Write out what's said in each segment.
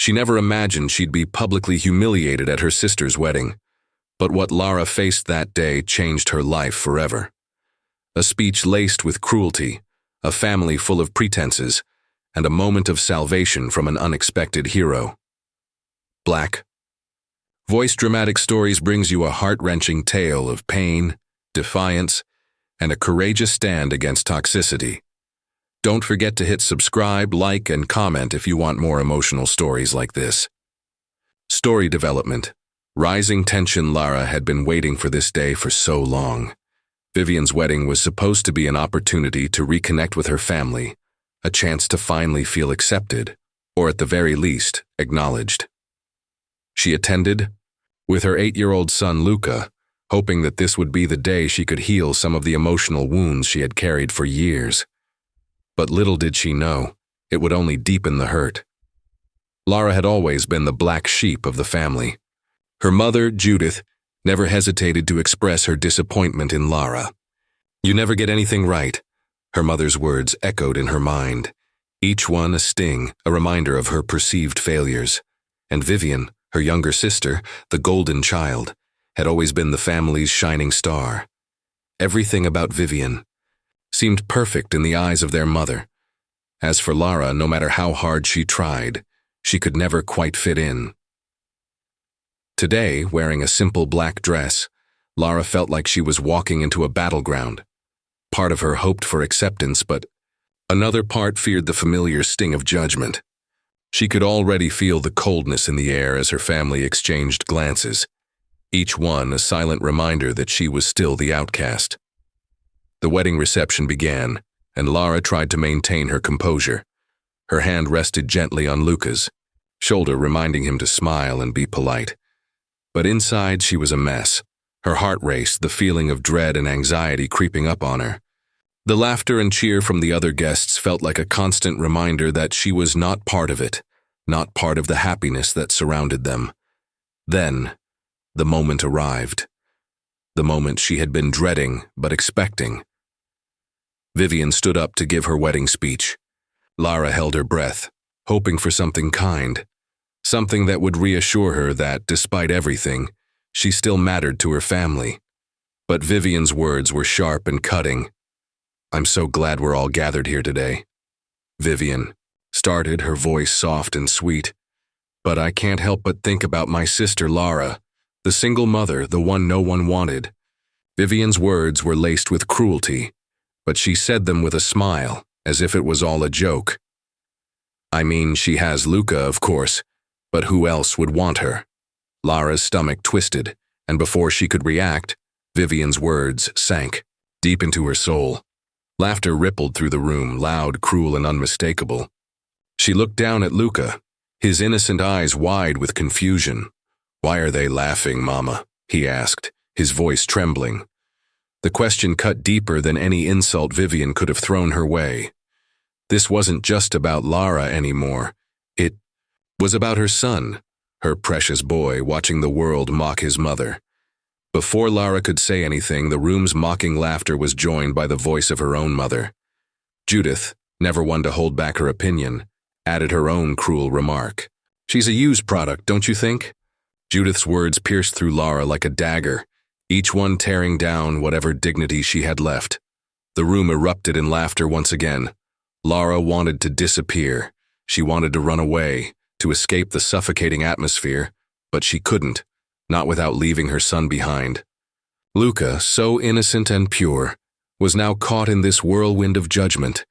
She never imagined she'd be publicly humiliated at her sister's wedding. But what Lara faced that day changed her life forever. A speech laced with cruelty, a family full of pretenses, and a moment of salvation from an unexpected hero. Black. Voice Dramatic Stories brings you a heart-wrenching tale of pain, defiance, and a courageous stand against toxicity. Don't forget to hit subscribe, like, and comment if you want more emotional stories like this. Story development. Rising tension. Lara had been waiting for this day for so long. Vivian's wedding was supposed to be an opportunity to reconnect with her family, a chance to finally feel accepted, or at the very least, acknowledged. She attended, with her 8-year-old son Luca, hoping that this would be the day she could heal some of the emotional wounds she had carried for years. But little did she know, it would only deepen the hurt. Lara had always been the black sheep of the family. Her mother, Judith, never hesitated to express her disappointment in Lara. "You never get anything right," her mother's words echoed in her mind, each one a sting, a reminder of her perceived failures. And Vivian, her younger sister, the golden child, had always been the family's shining star. Everything about Vivian seemed perfect in the eyes of their mother. As for Lara, no matter how hard she tried, she could never quite fit in. Today, wearing a simple black dress, Lara felt like she was walking into a battleground. Part of her hoped for acceptance, but another part feared the familiar sting of judgment. She could already feel the coldness in the air as her family exchanged glances, each one a silent reminder that she was still the outcast. The wedding reception began, and Lara tried to maintain her composure. Her hand rested gently on Luca's shoulder, reminding him to smile and be polite. But inside she was a mess. Her heart raced, the feeling of dread and anxiety creeping up on her. The laughter and cheer from the other guests felt like a constant reminder that she was not part of it, not part of the happiness that surrounded them. Then, the moment arrived. The moment she had been dreading but expecting. Vivian stood up to give her wedding speech. Lara held her breath, hoping for something kind, something that would reassure her that, despite everything, she still mattered to her family. But Vivian's words were sharp and cutting. "I'm so glad we're all gathered here today." Vivian started, her voice soft and sweet. "But I can't help but think about my sister Lara, the single mother, the one no one wanted." Vivian's words were laced with cruelty, but she said them with a smile, as if it was all a joke. "I mean, she has Luca, of course, but who else would want her?" Lara's stomach twisted, and before she could react, Vivian's words sank deep into her soul. Laughter rippled through the room, loud, cruel, and unmistakable. She looked down at Luca, his innocent eyes wide with confusion. "Why are they laughing, Mama?" he asked, his voice trembling. The question cut deeper than any insult Vivian could have thrown her way. This wasn't just about Lara anymore. It was about her son, her precious boy, watching the world mock his mother. Before Lara could say anything, the room's mocking laughter was joined by the voice of her own mother. Judith, never one to hold back her opinion, added her own cruel remark. "She's a used product, don't you think?" Judith's words pierced through Lara like a dagger, each one tearing down whatever dignity she had left. The room erupted in laughter once again. Lara wanted to disappear. She wanted to run away, to escape the suffocating atmosphere, but she couldn't, not without leaving her son behind. Luca, so innocent and pure, was now caught in this whirlwind of judgment,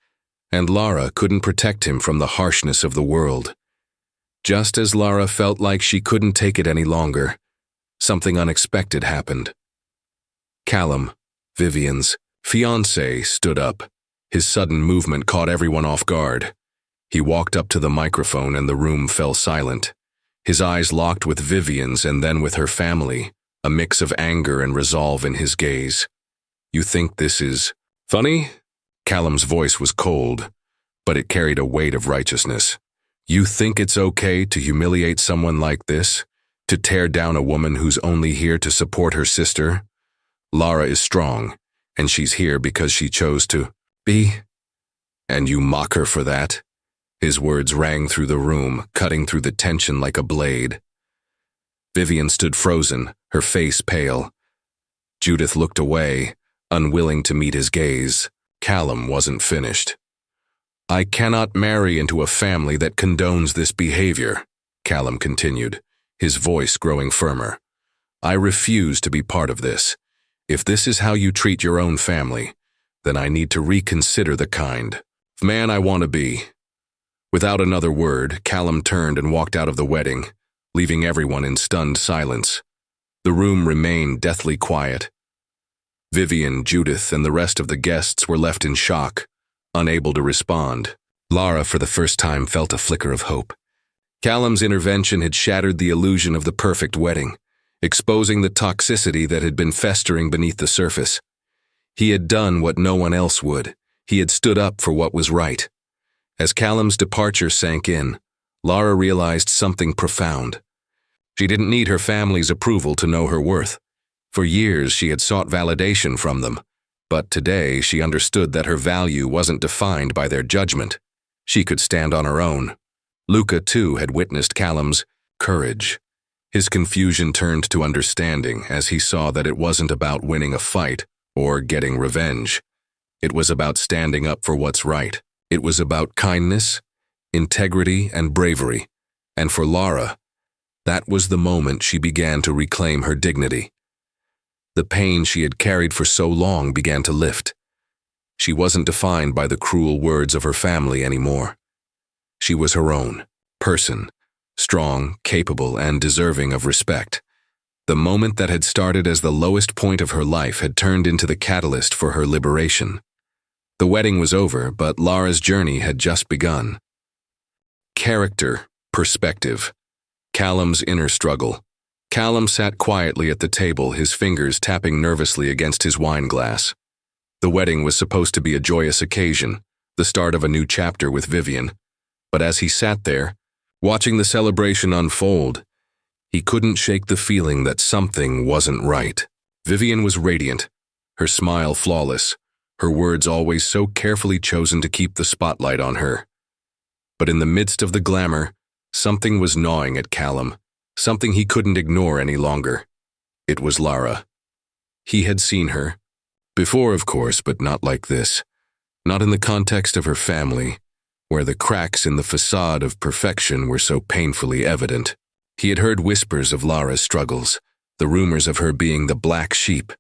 and Lara couldn't protect him from the harshness of the world. Just as Lara felt like she couldn't take it any longer, something unexpected happened. Callum, Vivian's fiancé, stood up. His sudden movement caught everyone off guard. He walked up to the microphone and the room fell silent. His eyes locked with Vivian's and then with her family, a mix of anger and resolve in his gaze. "You think this is funny?" Callum's voice was cold, but it carried a weight of righteousness. "You think it's okay to humiliate someone like this? To tear down a woman who's only here to support her sister? Lara is strong, and she's here because she chose to be. And you mock her for that? His words rang through the room, cutting through the tension like a blade. Vivian stood frozen, her face pale. Judith looked away, unwilling to meet his gaze. Callum wasn't finished. "I cannot marry into a family that condones this behavior," Callum continued, his voice growing firmer. "I refuse to be part of this. If this is how you treat your own family, then I need to reconsider the kind of man I want to be." Without another word, Callum turned and walked out of the wedding, leaving everyone in stunned silence. The room remained deathly quiet. Vivian, Judith, and the rest of the guests were left in shock, unable to respond. Lara, for the first time, felt a flicker of hope. Callum's intervention had shattered the illusion of the perfect wedding, exposing the toxicity that had been festering beneath the surface. He had done what no one else would. He had stood up for what was right. As Callum's departure sank in, Lara realized something profound. She didn't need her family's approval to know her worth. For years, she had sought validation from them, but today she understood that her value wasn't defined by their judgment. She could stand on her own. Luca, too, had witnessed Callum's courage. His confusion turned to understanding as he saw that it wasn't about winning a fight or getting revenge. It was about standing up for what's right. It was about kindness, integrity, and bravery. And for Lara, that was the moment she began to reclaim her dignity. The pain she had carried for so long began to lift. She wasn't defined by the cruel words of her family anymore. She was her own person, strong, capable, and deserving of respect. The moment that had started as the lowest point of her life had turned into the catalyst for her liberation. The wedding was over, but Lara's journey had just begun. Character, perspective, Callum's inner struggle. Callum sat quietly at the table, his fingers tapping nervously against his wine glass. The wedding was supposed to be a joyous occasion, the start of a new chapter with Vivian. But as he sat there, watching the celebration unfold, he couldn't shake the feeling that something wasn't right. Vivian was radiant, her smile flawless, her words always so carefully chosen to keep the spotlight on her. But in the midst of the glamour, something was gnawing at Callum. Something he couldn't ignore any longer. It was Lara. He had seen her. Before, of course, but not like this. Not in the context of her family, where the cracks in the facade of perfection were so painfully evident. He had heard whispers of Lara's struggles, the rumors of her being the black sheep.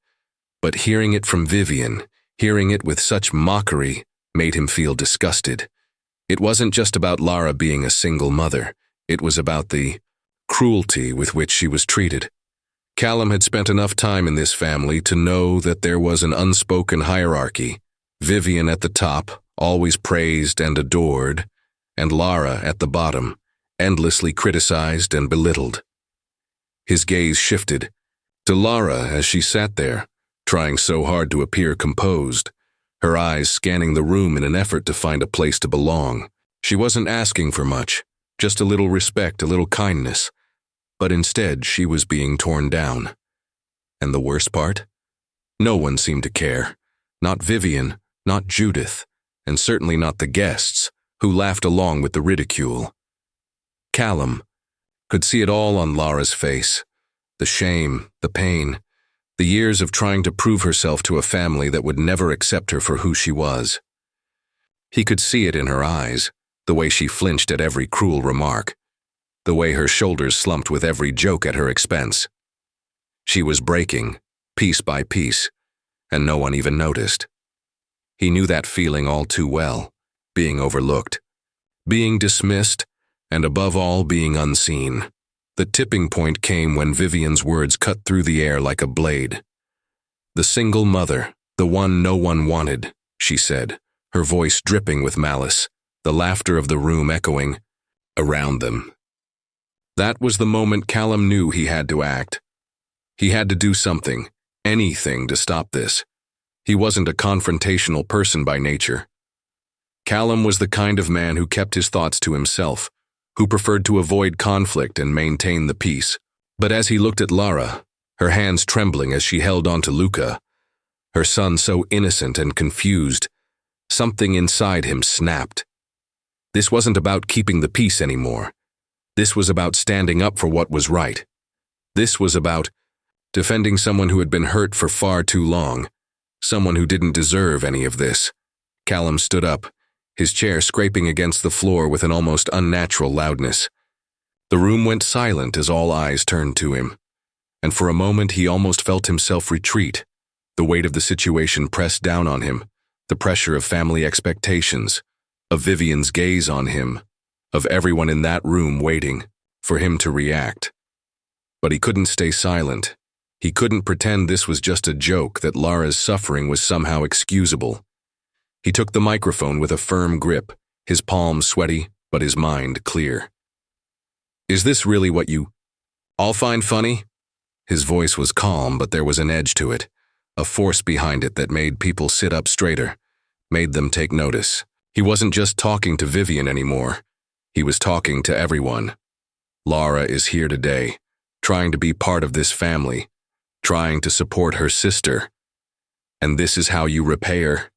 But hearing it from Vivian, hearing it with such mockery, made him feel disgusted. It wasn't just about Lara being a single mother. It was about the cruelty with which she was treated. Callum had spent enough time in this family to know that there was an unspoken hierarchy. Vivian at the top, always praised and adored, and Lara at the bottom, endlessly criticized and belittled. His gaze shifted to Lara as she sat there, trying so hard to appear composed, her eyes scanning the room in an effort to find a place to belong. She wasn't asking for much, just a little respect, a little kindness. But instead, she was being torn down. And the worst part? No one seemed to care. Not Vivian, not Judith, and certainly not the guests, who laughed along with the ridicule. Callum could see it all on Lara's face. The shame, the pain, the years of trying to prove herself to a family that would never accept her for who she was. He could see it in her eyes, the way she flinched at every cruel remark, the way her shoulders slumped with every joke at her expense. She was breaking, piece by piece, and no one even noticed. He knew that feeling all too well, being overlooked, being dismissed, and above all, being unseen. The tipping point came when Vivian's words cut through the air like a blade. "The single mother, the one no one wanted," she said, her voice dripping with malice, the laughter of the room echoing around them. That was the moment Callum knew he had to act. He had to do something, anything to stop this. He wasn't a confrontational person by nature. Callum was the kind of man who kept his thoughts to himself, who preferred to avoid conflict and maintain the peace. But as he looked at Lara, her hands trembling as she held on to Luca, her son so innocent and confused, something inside him snapped. This wasn't about keeping the peace anymore. This was about standing up for what was right. This was about defending someone who had been hurt for far too long, someone who didn't deserve any of this. Callum stood up, his chair scraping against the floor with an almost unnatural loudness. The room went silent as all eyes turned to him, and for a moment he almost felt himself retreat. The weight of the situation pressed down on him, the pressure of family expectations, of Vivian's gaze on him, of everyone in that room waiting for him to react. But he couldn't stay silent. He couldn't pretend this was just a joke, that Lara's suffering was somehow excusable. He took the microphone with a firm grip, his palms sweaty, but his mind clear. "Is this really what you all find funny?" His voice was calm, but there was an edge to it, a force behind it that made people sit up straighter, made them take notice. He wasn't just talking to Vivian anymore. He was talking to everyone. Lara is here today, trying to be part of this family, trying to support her sister. And this is how you repay her?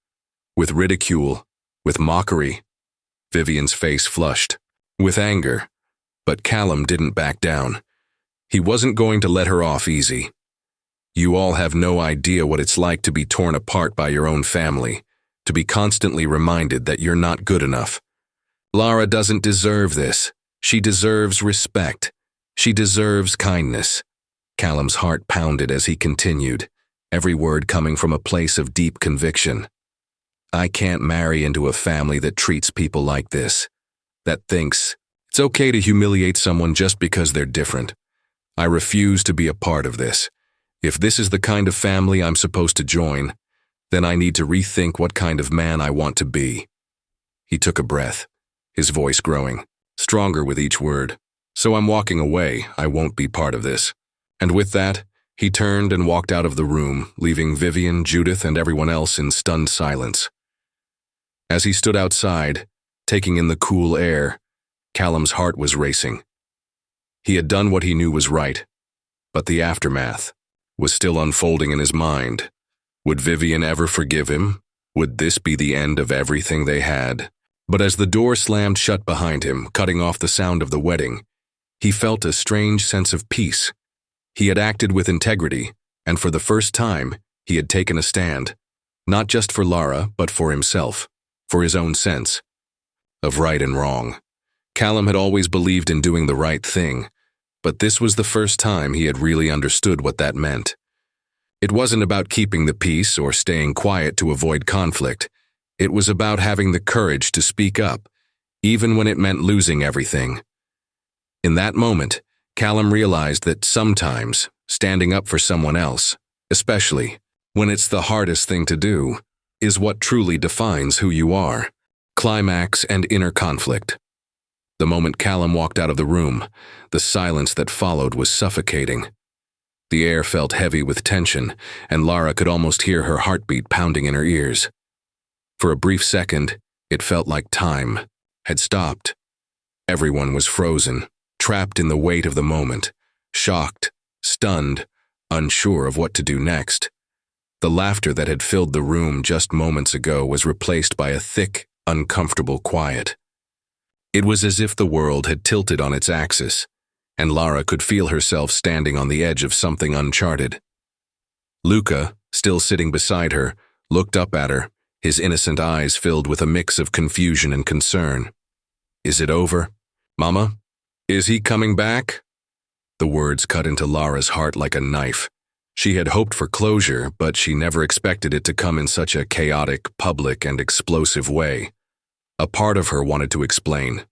With ridicule, with mockery. Vivian's face flushed, with anger, but Callum didn't back down. He wasn't going to let her off easy. "You all have no idea what it's like to be torn apart by your own family, to be constantly reminded that you're not good enough. Lara doesn't deserve this. She deserves respect. She deserves kindness." Callum's heart pounded as he continued, every word coming from a place of deep conviction. "I can't marry into a family that treats people like this, that thinks it's okay to humiliate someone just because they're different. I refuse to be a part of this. If this is the kind of family I'm supposed to join, then I need to rethink what kind of man I want to be." He took a breath, his voice growing, stronger with each word. "So I'm walking away. I won't be part of this." And with that, he turned and walked out of the room, leaving Vivian, Judith, and everyone else in stunned silence. As he stood outside, taking in the cool air, Callum's heart was racing. He had done what he knew was right, but the aftermath was still unfolding in his mind. Would Vivian ever forgive him? Would this be the end of everything they had? But as the door slammed shut behind him, cutting off the sound of the wedding, he felt a strange sense of peace. He had acted with integrity, and for the first time, he had taken a stand, not just for Lara, but for himself, for his own sense of right and wrong. Callum had always believed in doing the right thing, but this was the first time he had really understood what that meant. It wasn't about keeping the peace or staying quiet to avoid conflict. It was about having the courage to speak up, even when it meant losing everything. In that moment, Callum realized that sometimes standing up for someone else, especially when it's the hardest thing to do, is what truly defines who you are. Climax and inner conflict. The moment Callum walked out of the room, the silence that followed was suffocating. The air felt heavy with tension, and Lara could almost hear her heartbeat pounding in her ears. For a brief second, it felt like time had stopped. Everyone was frozen, trapped in the weight of the moment, shocked, stunned, unsure of what to do next. The laughter that had filled the room just moments ago was replaced by a thick, uncomfortable quiet. It was as if the world had tilted on its axis, and Lara could feel herself standing on the edge of something uncharted. Luca, still sitting beside her, looked up at her, his innocent eyes filled with a mix of confusion and concern. "Is it over? Mama? Is he coming back?" The words cut into Lara's heart like a knife. She had hoped for closure, but she never expected it to come in such a chaotic, public, and explosive way. A part of her wanted to explain,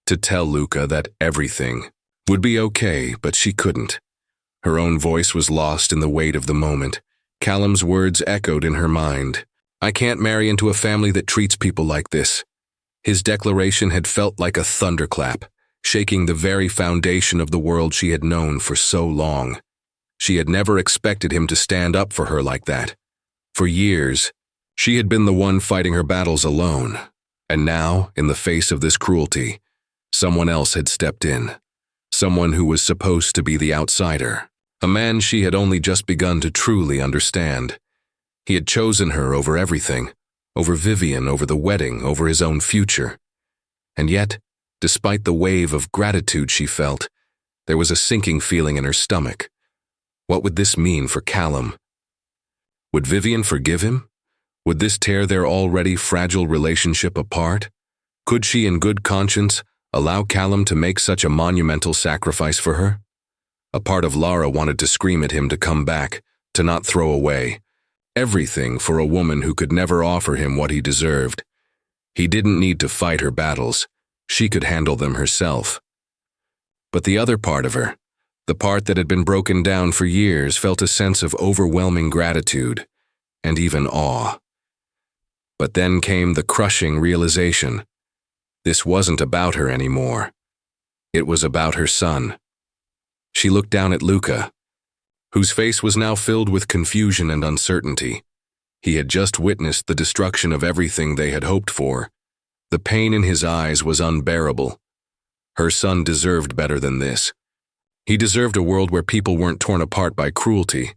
to tell Luca that everything would be okay, but she couldn't. Her own voice was lost in the weight of the moment. Callum's words echoed in her mind. "I can't marry into a family that treats people like this." His declaration had felt like a thunderclap, shaking the very foundation of the world she had known for so long. She had never expected him to stand up for her like that. For years, she had been the one fighting her battles alone, and now, in the face of this cruelty, someone else had stepped in. Someone who was supposed to be the outsider, a man she had only just begun to truly understand. He had chosen her over everything, over Vivian, over the wedding, over his own future. And yet, despite the wave of gratitude she felt, there was a sinking feeling in her stomach. What would this mean for Callum? Would Vivian forgive him? Would this tear their already fragile relationship apart? Could she, in good conscience, allow Callum to make such a monumental sacrifice for her? A part of Lara wanted to scream at him to come back, to not throw away everything for a woman who could never offer him what he deserved. He didn't need to fight her battles. She could handle them herself. But the other part of her, the part that had been broken down for years, felt a sense of overwhelming gratitude and even awe. But then came the crushing realization. This wasn't about her anymore. It was about her son. She looked down at Luca, whose face was now filled with confusion and uncertainty. He had just witnessed the destruction of everything they had hoped for. The pain in his eyes was unbearable. Her son deserved better than this. He deserved a world where people weren't torn apart by cruelty,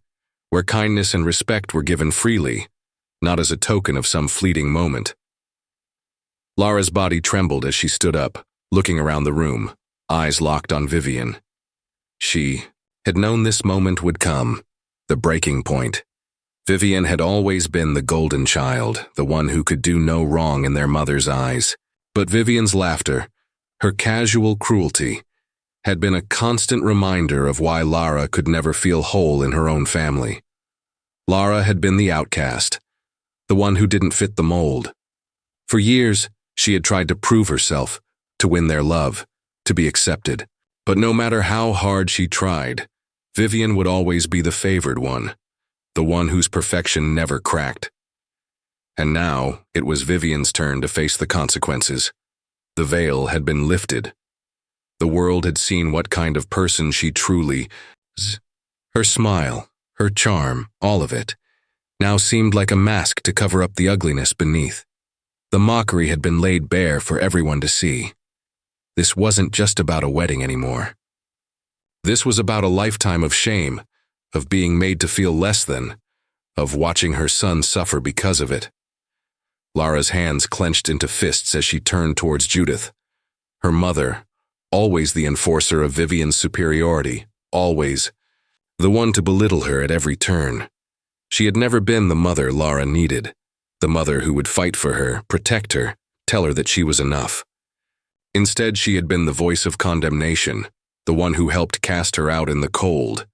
where kindness and respect were given freely, not as a token of some fleeting moment. Lara's body trembled as she stood up, looking around the room, eyes locked on Vivian. She had known this moment would come, the breaking point. Vivian had always been the golden child, the one who could do no wrong in their mother's eyes. But Vivian's laughter, her casual cruelty, had been a constant reminder of why Lara could never feel whole in her own family. Lara had been the outcast, the one who didn't fit the mold. For years, she had tried to prove herself, to win their love, to be accepted. But no matter how hard she tried, Vivian would always be the favored one, the one whose perfection never cracked. And now, it was Vivian's turn to face the consequences. The veil had been lifted. The world had seen what kind of person she truly was. Her smile, her charm, all of it, now seemed like a mask to cover up the ugliness beneath. The mockery had been laid bare for everyone to see. This wasn't just about a wedding anymore. This was about a lifetime of shame, of being made to feel less than, of watching her son suffer because of it. Lara's hands clenched into fists as she turned towards Judith. Her mother, always the enforcer of Vivian's superiority, always, the one to belittle her at every turn. She had never been the mother Lara needed, the mother who would fight for her, protect her, tell her that she was enough. Instead, she had been the voice of condemnation, the one who helped cast her out in the cold.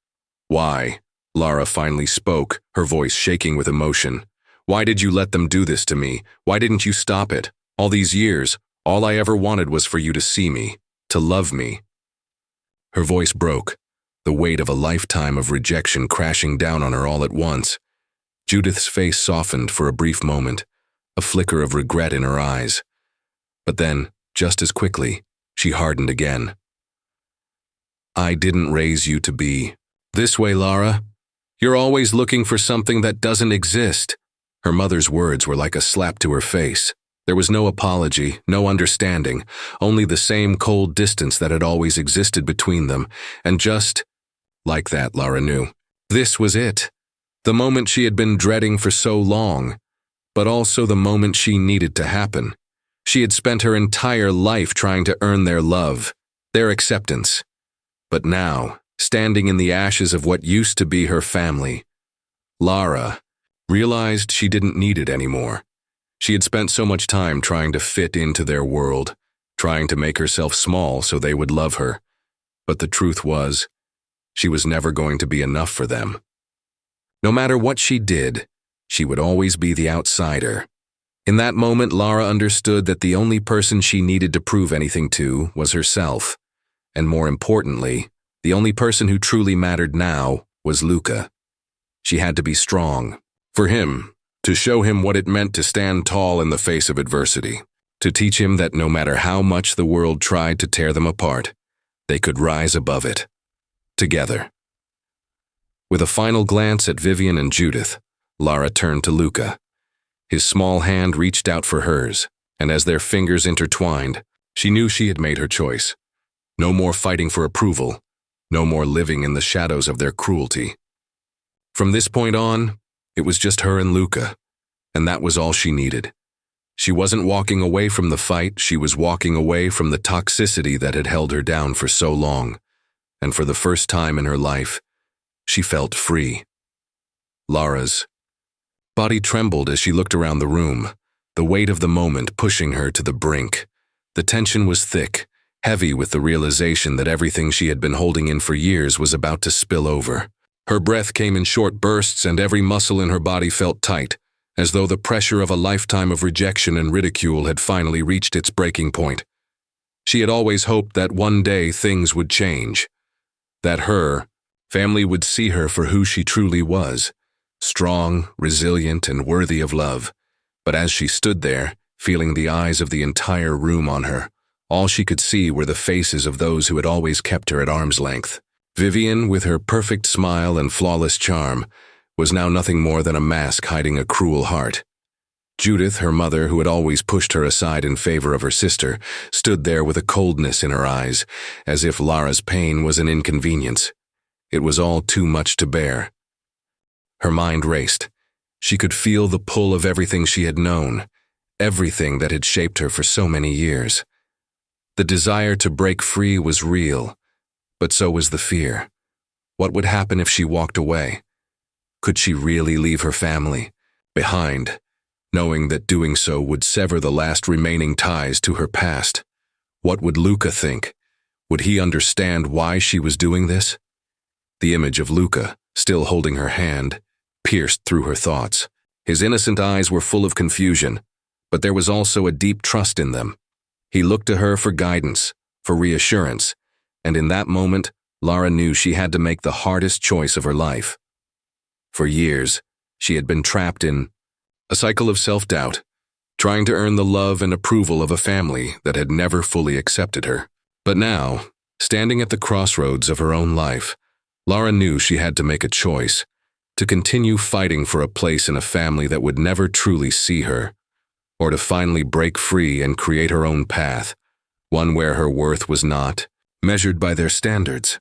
Why? Lara finally spoke, her voice shaking with emotion. Why did you let them do this to me? Why didn't you stop it? All these years, all I ever wanted was for you to see me, to love me. Her voice broke, the weight of a lifetime of rejection crashing down on her all at once. Judith's face softened for a brief moment, a flicker of regret in her eyes. But then, just as quickly, she hardened again. I didn't raise you to be this way, Lara. You're always looking for something that doesn't exist. Her mother's words were like a slap to her face. There was no apology, no understanding, only the same cold distance that had always existed between them, and just like that, Lara knew. This was it. The moment she had been dreading for so long, but also the moment she needed to happen. She had spent her entire life trying to earn their love, their acceptance. But now, standing in the ashes of what used to be her family, Lara realized she didn't need it anymore. She had spent so much time trying to fit into their world, trying to make herself small so they would love her. But the truth was, she was never going to be enough for them. No matter what she did, she would always be the outsider. In that moment, Lara understood that the only person she needed to prove anything to was herself. And more importantly, the only person who truly mattered now was Luca. She had to be strong. For him, to show him what it meant to stand tall in the face of adversity. To teach him that no matter how much the world tried to tear them apart, they could rise above it. Together. With a final glance at Vivian and Judith, Lara turned to Luca. His small hand reached out for hers, and as their fingers intertwined, she knew she had made her choice. No more fighting for approval, no more living in the shadows of their cruelty. From this point on, it was just her and Luca, and that was all she needed. She wasn't walking away from the fight, she was walking away from the toxicity that had held her down for so long. And for the first time in her life, she felt free. Lara's body trembled as she looked around the room, the weight of the moment pushing her to the brink. The tension was thick, heavy with the realization that everything she had been holding in for years was about to spill over. Her breath came in short bursts and every muscle in her body felt tight, as though the pressure of a lifetime of rejection and ridicule had finally reached its breaking point. She had always hoped that one day things would change, that her family would see her for who she truly was, strong, resilient, and worthy of love. But as she stood there, feeling the eyes of the entire room on her, all she could see were the faces of those who had always kept her at arm's length. Vivian, with her perfect smile and flawless charm, was now nothing more than a mask hiding a cruel heart. Judith, her mother, who had always pushed her aside in favor of her sister, stood there with a coldness in her eyes, as if Lara's pain was an inconvenience. It was all too much to bear. Her mind raced. She could feel the pull of everything she had known, everything that had shaped her for so many years. The desire to break free was real, but so was the fear. What would happen if she walked away? Could she really leave her family behind, knowing that doing so would sever the last remaining ties to her past? What would Luca think? Would he understand why she was doing this? The image of Luca, still holding her hand, pierced through her thoughts. His innocent eyes were full of confusion, but there was also a deep trust in them. He looked to her for guidance, for reassurance, and in that moment, Lara knew she had to make the hardest choice of her life. For years, she had been trapped in a cycle of self-doubt, trying to earn the love and approval of a family that had never fully accepted her. But now, standing at the crossroads of her own life, Lara knew she had to make a choice, to continue fighting for a place in a family that would never truly see her, or to finally break free and create her own path, one where her worth was not measured by their standards.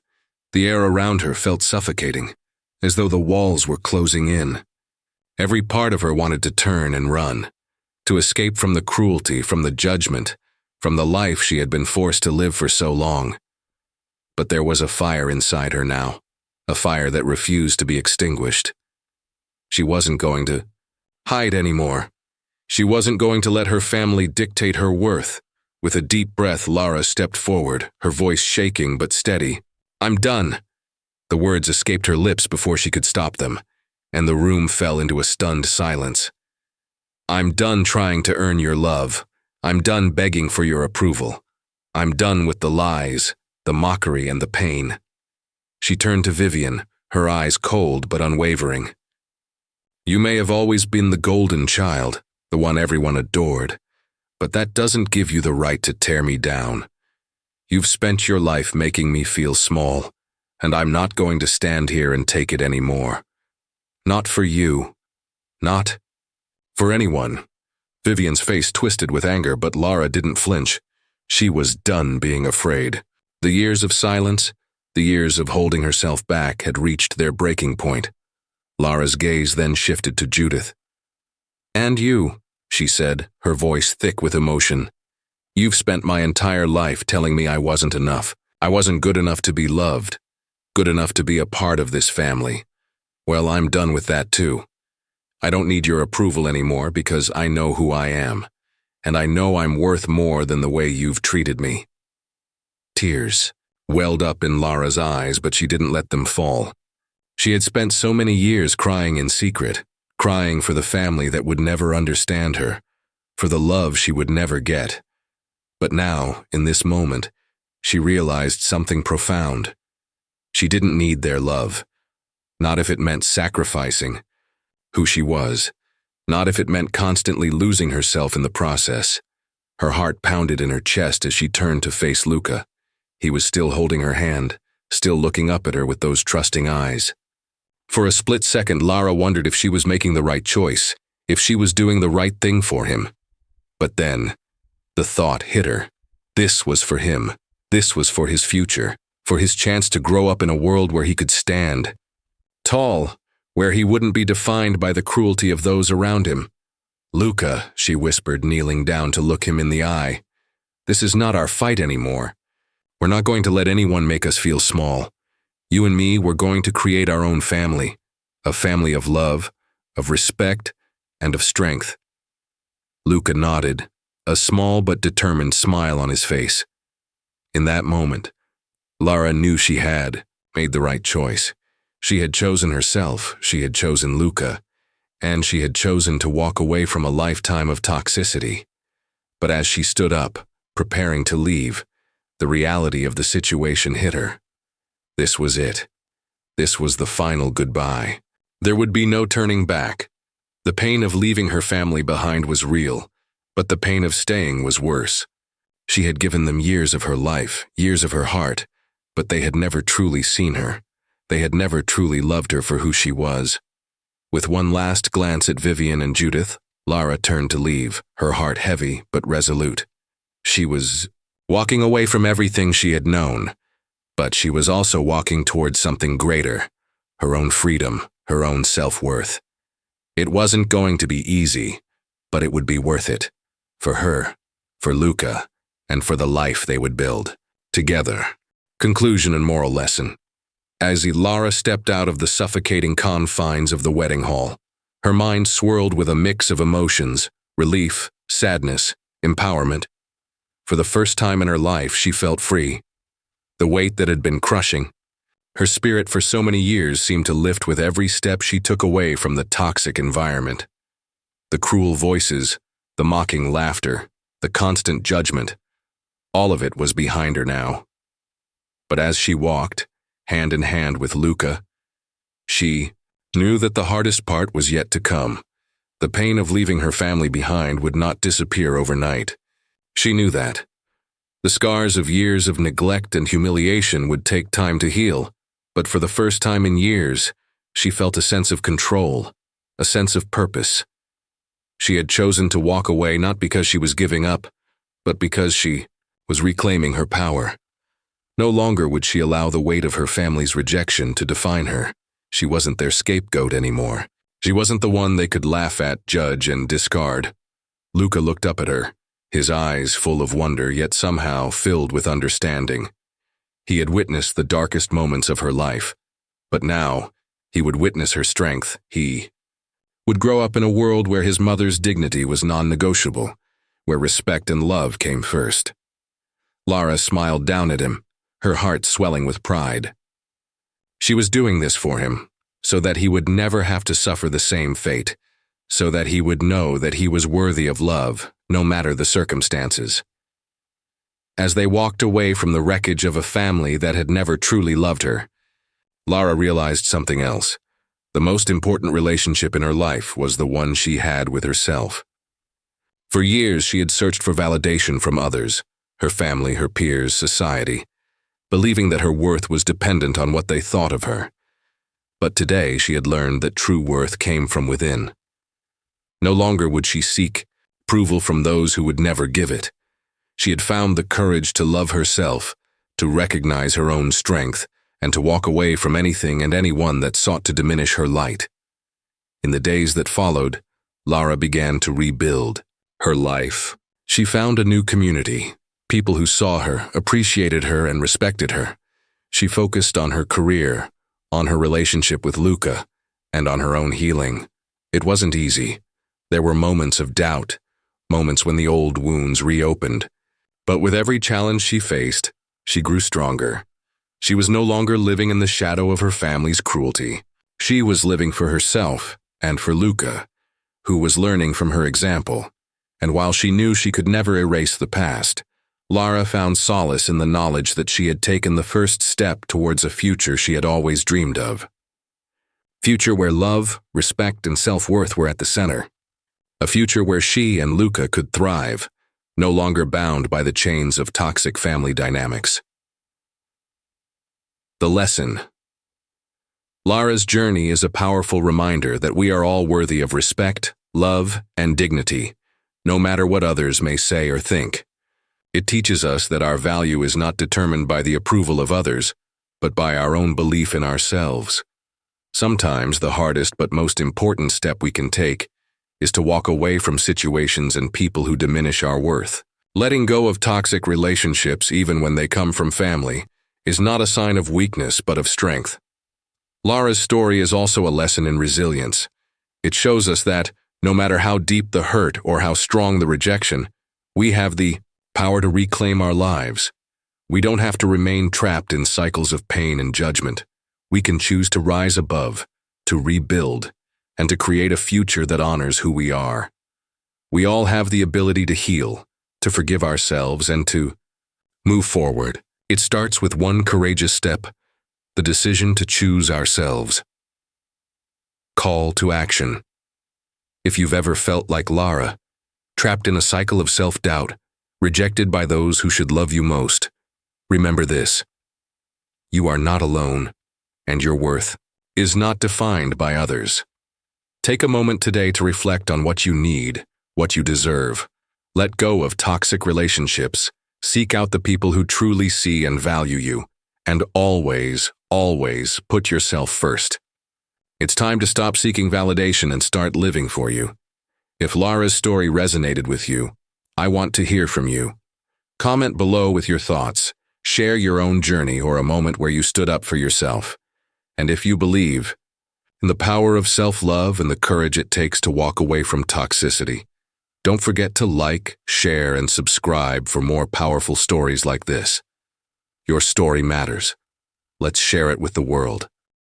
The air around her felt suffocating, as though the walls were closing in. Every part of her wanted to turn and run, to escape from the cruelty, from the judgment, from the life she had been forced to live for so long. But there was a fire inside her now, a fire that refused to be extinguished. She wasn't going to hide anymore. She wasn't going to let her family dictate her worth. With a deep breath, Lara stepped forward, her voice shaking but steady. "I'm done." The words escaped her lips before she could stop them, and the room fell into a stunned silence. "I'm done trying to earn your love. I'm done begging for your approval. I'm done with the lies, the mockery, and the pain." She turned to Vivian, her eyes cold but unwavering. "You may have always been the golden child, the one everyone adored, but that doesn't give you the right to tear me down. You've spent your life making me feel small, and I'm not going to stand here and take it anymore. Not for you. Not for anyone." Vivian's face twisted with anger, but Lara didn't flinch. She was done being afraid. The years of silence, the years of holding herself back had reached their breaking point. Lara's gaze then shifted to Judith. "And you," she said, her voice thick with emotion. "You've spent my entire life telling me I wasn't enough. I wasn't good enough to be loved, good enough to be a part of this family. Well, I'm done with that too. I don't need your approval anymore because I know who I am, and I know I'm worth more than the way you've treated me." Tears welled up in Lara's eyes, but she didn't let them fall. She had spent so many years crying in secret, crying for the family that would never understand her, for the love she would never get. But now, in this moment, she realized something profound. She didn't need their love, not if it meant sacrificing who she was, not if it meant constantly losing herself in the process. Her heart pounded in her chest as she turned to face Luca. He was still holding her hand, still looking up at her with those trusting eyes. For a split second, Lara wondered if she was making the right choice, if she was doing the right thing for him. But then, the thought hit her. This was for him. This was for his future, for his chance to grow up in a world where he could stand tall, where he wouldn't be defined by the cruelty of those around him. Luca, she whispered, kneeling down to look him in the eye. This is not our fight anymore. We're not going to let anyone make us feel small. You and me, we're going to create our own family. A family of love, of respect, and of strength. Luca nodded, a small but determined smile on his face. In that moment, Lara knew she had made the right choice. She had chosen herself, she had chosen Luca, and she had chosen to walk away from a lifetime of toxicity. But as she stood up, preparing to leave, the reality of the situation hit her. This was it. This was the final goodbye. There would be no turning back. The pain of leaving her family behind was real, but the pain of staying was worse. She had given them years of her life, years of her heart, but they had never truly seen her. They had never truly loved her for who she was. With one last glance at Vivian and Judith, Lara turned to leave, her heart heavy but resolute. She was walking away from everything she had known, but she was also walking towards something greater, her own freedom, her own self-worth. It wasn't going to be easy, but it would be worth it. For her, for Luca, and for the life they would build. Together. Conclusion and moral lesson. As Lara stepped out of the suffocating confines of the wedding hall, her mind swirled with a mix of emotions, relief, sadness, empowerment. For the first time in her life, she felt free. The weight that had been crushing her spirit for so many years seemed to lift with every step she took away from the toxic environment. The cruel voices, the mocking laughter, the constant judgment, all of it was behind her now. But as she walked, hand in hand with Luca, she knew that the hardest part was yet to come. The pain of leaving her family behind would not disappear overnight. She knew that. The scars of years of neglect and humiliation would take time to heal, but for the first time in years, she felt a sense of control, a sense of purpose. She had chosen to walk away not because she was giving up, but because she was reclaiming her power. No longer would she allow the weight of her family's rejection to define her. She wasn't their scapegoat anymore. She wasn't the one they could laugh at, judge, and discard. Luca looked up at her, his eyes full of wonder, yet somehow filled with understanding. He had witnessed the darkest moments of her life, but now he would witness her strength. He would grow up in a world where his mother's dignity was non-negotiable, where respect and love came first. Lara smiled down at him, her heart swelling with pride. She was doing this for him, so that he would never have to suffer the same fate, so that he would know that he was worthy of love, no matter the circumstances. As they walked away from the wreckage of a family that had never truly loved her, Lara realized something else. The most important relationship in her life was the one she had with herself. For years she had searched for validation from others, her family, her peers, society, believing that her worth was dependent on what they thought of her. But today she had learned that true worth came from within. No longer would she seek approval from those who would never give it. She had found the courage to love herself, to recognize her own strength, and to walk away from anything and anyone that sought to diminish her light. In the days that followed, Lara began to rebuild her life. She found a new community, people who saw her, appreciated her, and respected her. She focused on her career, on her relationship with Luca, and on her own healing. It wasn't easy. There were moments of doubt, moments when the old wounds reopened. But with every challenge she faced, she grew stronger. She was no longer living in the shadow of her family's cruelty. She was living for herself and for Luca, who was learning from her example. And while she knew she could never erase the past, Lara found solace in the knowledge that she had taken the first step towards a future she had always dreamed of. Future where love, respect, and self-worth were at the center. A future where she and Luca could thrive, no longer bound by the chains of toxic family dynamics. The lesson. Lara's journey is a powerful reminder that we are all worthy of respect, love, and dignity, no matter what others may say or think. It teaches us that our value is not determined by the approval of others, but by our own belief in ourselves. Sometimes the hardest but most important step we can take is to walk away from situations and people who diminish our worth. Letting go of toxic relationships, even when they come from family, is not a sign of weakness but of strength. Lara's story is also a lesson in resilience. It shows us that, no matter how deep the hurt or how strong the rejection, we have the power to reclaim our lives. We don't have to remain trapped in cycles of pain and judgment. We can choose to rise above, to rebuild, and to create a future that honors who we are. We all have the ability to heal, to forgive ourselves, and to move forward. It starts with one courageous step, the decision to choose ourselves. Call to action. If you've ever felt like Lara, trapped in a cycle of self-doubt, rejected by those who should love you most, remember this: you are not alone, and your worth is not defined by others. Take a moment today to reflect on what you need, what you deserve. Let go of toxic relationships, seek out the people who truly see and value you, and always, always put yourself first. It's time to stop seeking validation and start living for you. If Lara's story resonated with you, I want to hear from you. Comment below with your thoughts. Share your own journey or a moment where you stood up for yourself. And if you believe in the power of self-love and the courage it takes to walk away from toxicity, don't forget to like, share, and subscribe for more powerful stories like this. Your story matters. Let's share it with the world.